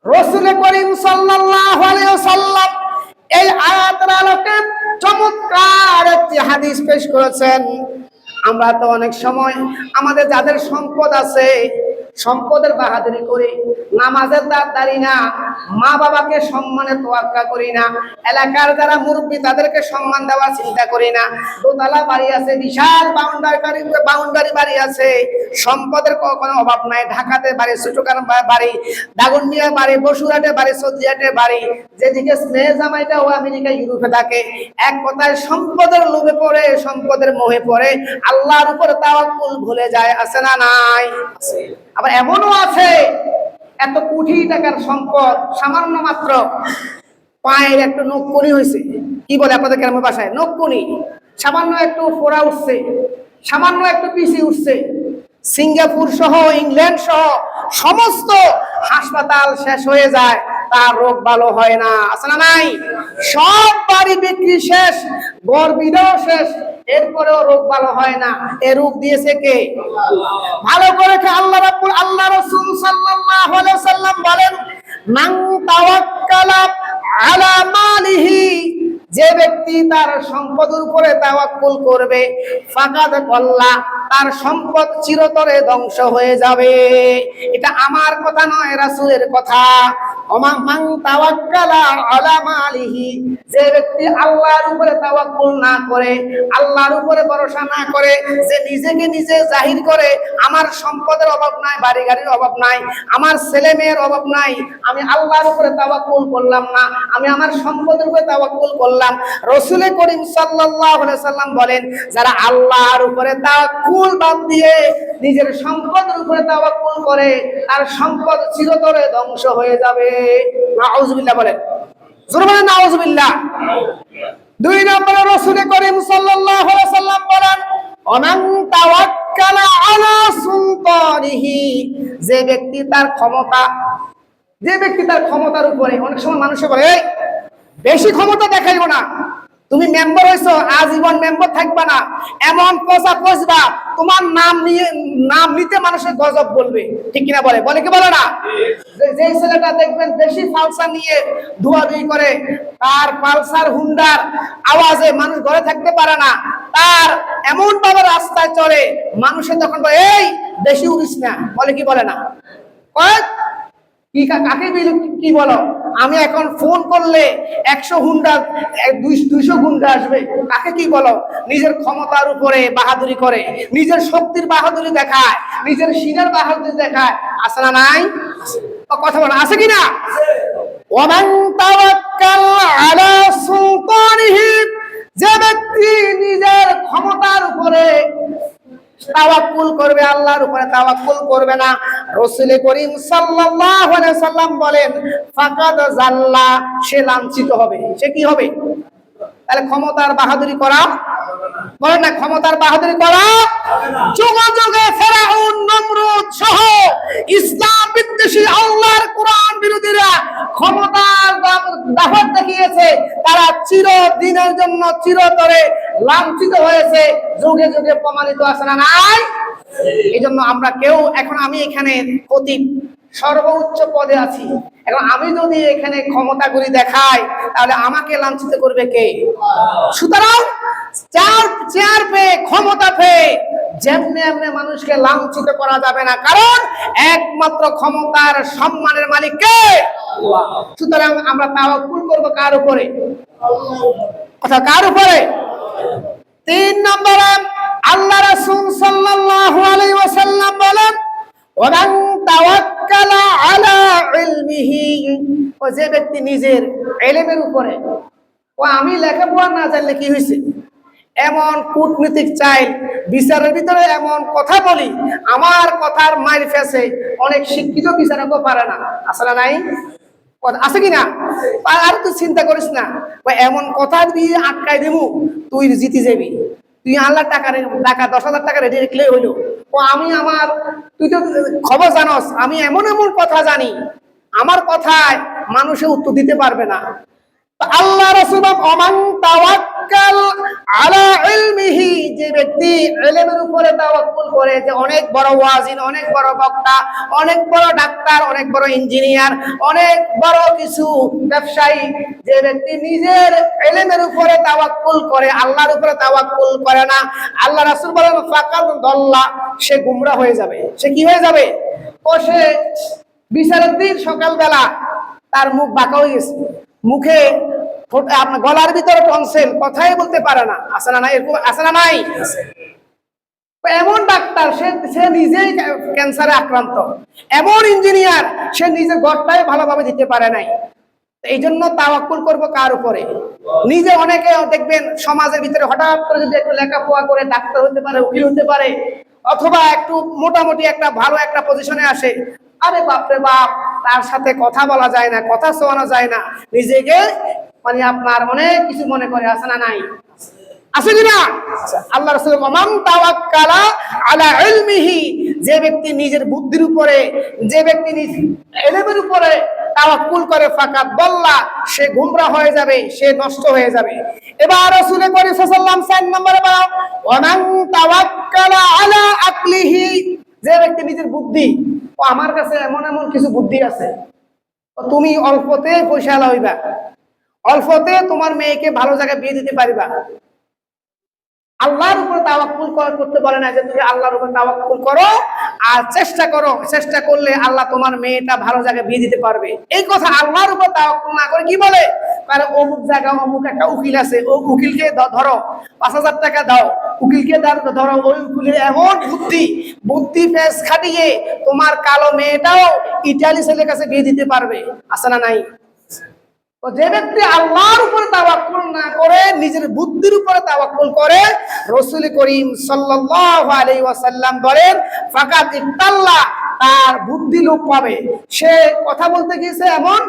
রাসূল করিম সাল্লাল্লাহু আলাইহি ওয়াসাল্লাম এই আয়াতের আলোকে চমৎকার একটি হাদিস পেশ করেছেন। আমরা তো অনেক সময় আমাদের যাদের সম্পদ আছে সম্পদের বাহাদুরি করি, নামাজের দাঁড়ি না, মা বাবাকে সম্মানে তোয়াক্কা করি না, এলাকার যারা মুরব্বী তাদেরকে সম্মান দেওয়ার চিন্তা করি না। দোতলা বাড়ি আছে, বিশাল বাউন্ডারি বাড়ি আছে, সম্পদের কোনো অভাব নাই। ঢাকাতে বাড়ি, ছোটখাটো বাড়ি, দাগনমিয়া বাড়ি, বসুরহাটে বাড়ি, সৌদিয়াটে বাড়ি, যেদিকে স্নেহ জামাইটা ও আমেরিকা ইউরোপে থাকে। এক কথায় সম্পদের লোভে পড়ে, সম্পদের মোহে পড়ে আল্লাহর উপর তাওয়াক্কুল ভুলে যায়। আছে না নাই? আবার এমনও আছে এত কোটি টাকার সম্পদ, সামান্য মাত্র পায়ের একটু নখকুনি হয়েছে, কি বলে আপনাদের গ্রামের ভাষায় নখকুনি, সামান্য একটু ফোড়া উঠছে, সামান্য একটু পিছি উঠছে, সিঙ্গাপুর সহ ইংল্যান্ড সহ সমস্ত হাসপাতাল শেষ হয়ে যায়, তার রোগ ভালো হয় না। আছে না নাই? সব বাড়ি বিক্রি শেষ, ঘর বিদাও শেষ, এরপরেও রোগ ভালো হয় না। এ রোগ দিয়েছে কে? ভালো করে আল্লাহ রাব্বুল আল্লাহ রাসূল সাল্লাল্লাহু আলাইহি ওয়াসাল্লাম বলেন, মান তাওয়াক্কালা আলা মালিহি, যে ব্যক্তি তার সম্পদের উপরে তাওয়াক্কুল করবে, ফাকাদ কল্লা, তার সম্পদ চিরতরে ধ্বংস হয়ে যাবে। এটা আমার কথা নয়, রাসূলের কথা। মান তাওয়াক্কালা আলা মালিহি, যে ব্যক্তি আল্লাহর উপরে তাওয়াক্কুল না করে, আল্লাহর উপরে ভরসা না করে, যে নিজেকে নিজে জাহির করে আমার সম্পদের অভাব নাই, বাড়ি গাড়ির অভাব নাই, আমার ছেলে মেয়ের অভাব নাই, আমি আল্লাহর উপরে তাওয়াক্কুল করলাম না, আমি আমার সম্পদের উপরে তাওয়াক্কুল করলাম। রাসূল করিম সাল্লাল্লাহু আলাইহি সাল্লাম বলেন, যারা আল্লাহর উপরে তাওয়াক্কুল বাদ দিয়ে নিজের সম্পদের উপরে তাওয়াক্কুল করে, আর সম্পদ চিরতরে ধ্বংস হয়ে যাবে। নাউযুবিল্লাহ বলেন, জোরে বলেন নাউযুবিল্লাহ। দুই নম্বরে রাসূল করিম সাল্লাল্লাহু আলাইহি সাল্লাম বলেন, অমান তাওয়াক্কালা আলা সুলতানিহি, যে ব্যক্তি তার ক্ষমতার উপরে, অনেক সময় মানুষে বলে এই বেশি ক্ষমতা দেখাইবো না, তুমি মেম্বার হইছো আজীবন মেম্বার থাকবা না, এমন কথা কইবা তোমার নাম নিতে মানুষের গজব বলবে। ঠিক কিনা বলে? বলে কি বলে না? যে ছেলেটা দেখবেন বেশি পালসার নিয়ে ধুয়াধুয়ি করে, তার পালসার হুন্ডার আওয়াজে মানুষ ঘরে থাকতে পারে না, তার এমন ভাবে রাস্তায় চলে, মানুষের তখন বলে এই বেশি উড়িস না। বলে কি বলে না? কাকে কি বলো? আমি এখন ফোন করলে 100 হুন্ডা 200 হুন্ডা আসবে। কাকে কি বলো? নিজের ক্ষমতার উপরে বাহাদুরি করে, নিজের শক্তির বাহাদুরি দেখায়, নিজের সিনার বাহাদুরি দেখায়। আছে না নাই? কথা বলা আছে কিনা? ওমান তাওয়াক্কাল আলা সুলতানিহি, যে ব্যক্তি নিজের ক্ষমতার উপরে তাওয়াক্কুল করবে, আল্লাহর উপরে তাওয়াক্কুল করবে না, রাসূল করিম সাল্লাল্লাহু আলাইহি সাল্লাম বলেন, ফাকাদ জাল্লা, সে লাঞ্ছিত হবে। সে কি হবে? তাহলে ক্ষমতার বাহাদুরি করা, বলেন না, ক্ষমতার বাহাদুরি করা যুগে যুগে ফেরাউন, নমরুদ সহ ইসলাম বিদ্বেষী, আল্লাহর কোরআন বিরোধীরা ক্ষমতার দাপট দেখিয়েছে, তারা চিরদিনের জন্য চিরতরে লাঞ্ছিত হয়েছে, যুগে যুগে প্রমাণিত। আছে না নাই? এই জন্য আমরা কেউ, এখন আমি এখানে খতিব, সর্বোচ্চ পদে আছি, এখন আমি যদি এখানে ক্ষমতাগুলি দেখাই তাহলে আমাকে লাঞ্ছিত করবে কে? সুতরাং চেয়ার পেয়ে, ক্ষমতা পেয়ে যেমনি এমনি মানুষকে লাঞ্ছিত করা যাবে না, কারণ একমাত্র ক্ষমতার সম্মানের মালিক কে? আল্লাহ। সুতরাং আমরা তাওয়াক্কুল করব কার উপরে? কথা কার উপরে? 3 নম্বরে আল্লাহ রাসূল সাল্লাল্লাহু আলাইহি ওয়াসাল্লাম বলেন, ওমান তাওয়াক্কালা আলা ইলমিহি, ও যে ব্যক্তি নিজের ইলমের উপরে, ও আমি লেখাপড়া না জানলে কি হয়েছে, এমন কূটনীতিক চাই, বিচারের ভিতরে এমন কথা বলি, আমার কথার মাইর ফেসে অনেক শিক্ষিত বিচারকও পারে না। আসলে নাই? আছে কিনা? আর তুই চিন্তা করিস না, এমন কথা দিয়ে আটকাই দেবো, তুই জিতে যাবি, তুই আল্লাহ টাকা 10,000 টাকা রেডি রেখলে হইলো। তুই তো খবর জানস, আমি এমন এমন কথা জানি, আমার কথায় মানুষে উত্তর দিতে পারবে না। আল্লাহ রাসূল ওমান তাওয়াক্কালা ইয়াতাওয়াক্কাল আলা ইলমিহি, যে ব্যক্তি ইলমের উপরে তাওয়াক্কুল করে, যে অনেক বড় ওয়াজিন, অনেক বড় বক্তা, অনেক বড় ডাক্তার, অনেক বড় ইঞ্জিনিয়ার, অনেক বড় কিছু ব্যবসায়ী, যে ব্যক্তি নিজের ইলমের উপরে তাওয়াক্কুল করে, আল্লাহর উপরে তাওয়াক্কুল করে না, আল্লাহ রাসূল বলেন ফাকাদ দল্লা, সে গুমরা হয়ে যাবে। সে কি হয়ে যাবে? ও সে বিচারের দিন সকালবেলা তার মুখ বাঁকা হয়ে গেছে, মুখে আপনার গলার ভিতরে টনসিল, কথাই বলতে পারে না। আছে না নাই? এরকম আছে না নাই? এমন ডাক্তার সে নিজেই ক্যান্সারে আক্রান্ত, এমন ইঞ্জিনিয়ার সে নিজের ঘরটাই ভালোভাবে দিতে পারে নাই। এই জন্য তাওয়াক্কুল করবো কার উপরে? নিজে অনেকে দেখবেন সমাজের ভিতরে হঠাৎ করে যদি একটু লেখাপড়া করে ডাক্তার হতে পারে, উকিল হতে পারে, অথবা একটু মোটামুটি একটা ভালো একটা পজিশনে আসে, আরে বাপরে বাপ, তার সাথে কথা বলা যায় না, কথা শোনানো যায় না, নিজেকে মানে আপনার অনেক কিছু মনে করে। আছে না নাই? আছে কিনা? আল্লাহ রাসূল মান তাওয়াক্কালা আলা ইলমিহি, যে ব্যক্তি নিজের বুদ্ধির উপরে, যে ব্যক্তি নিজের ইলমের উপরে তাওয়াক্কুল করে, ফাকাদ দল্লা, সে গুমরাহ হয়ে যাবে, সে নষ্ট হয়ে যাবে। এবার রাসূল করিম সাল্লাল্লাহু আলাইহি ওয়াসাল্লাম 4 নম্বরে বলা, ওয়া মান তাওয়াক্কালা আলা আকলিহি, যে ব্যক্তি নিজের বুদ্ধি, ও আমার কাছে এমন এমন কিছু বুদ্ধি আছে, তুমি অল্পতে পয়সাওয়ালা হইবা, অল্পতে তোমার মেয়েকে ভালো জায়গায় বিয়ে দিতে পারিবা। আল্লাহর উপর তাওয়াক্কুল করতে বলে না যে তুমি আল্লাহর উপর তাওয়াক্কুল করো আর চেষ্টা করো, চেষ্টা করলে আল্লাহ তোমার মেয়েটা ভালো জায়গায় বিয়ে দিতে পারবে। এই কথা আল্লাহর উপর তাওয়াক্কুল না করে কি বলে? কারণ অমুক জায়গা অমুক একটা উকিল আছে, ও উকিলকে ধরো, 5,000 টাকা দাও, উকিলকে ধরো, ওই উকিলের এমন বুদ্ধি পেশ খাটিয়ে তোমার কালো মেয়েটাও ইটালি ছেলের কাছে বিয়ে দিতে পারবে। আছে না নাই? যে ব্যক্তি আল্লাহর উপরে তাওয়াক্কুল না করে নিজের বুদ্ধির উপরে তাওয়াক্কুল করে, রাসূল করিম সাল্লাল্লাহু আলাইহি ওয়াসাল্লাম বলেন ফাকাদ ইতাল্লা, তার বুদ্ধি লোপ পাবে। সে কথা বলতে গিয়েছে এমন